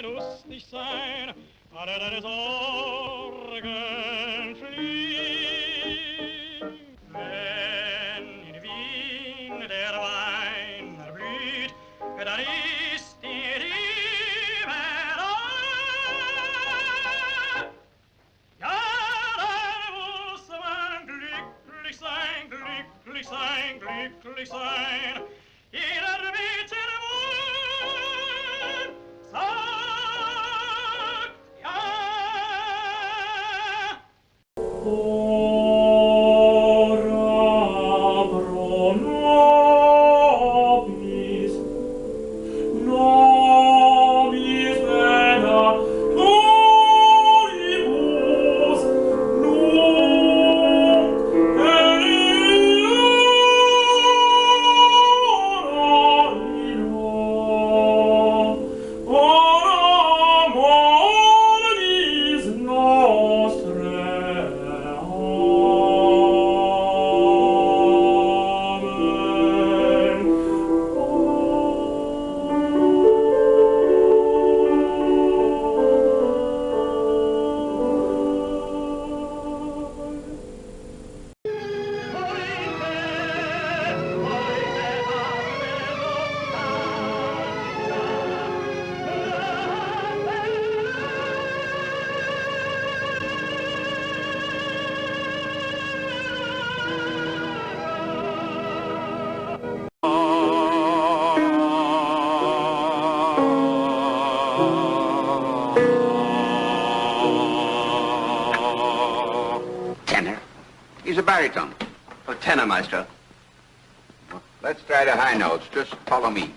Lustig sein, alle deine Sorgen fliehen. Wenn in Wien der Wein erblüht, dann ist die Liebe da. Ja, dann muss man glücklich sein, glücklich sein, glücklich sein. Jeder mit seinem Mund sagt ja. Ora pro nobis, nobis vena floribus, nunc et ora mortis nostrae. Tenor? He's a baritone. Oh, tenor, maestro. Let's try the high notes. Just follow me.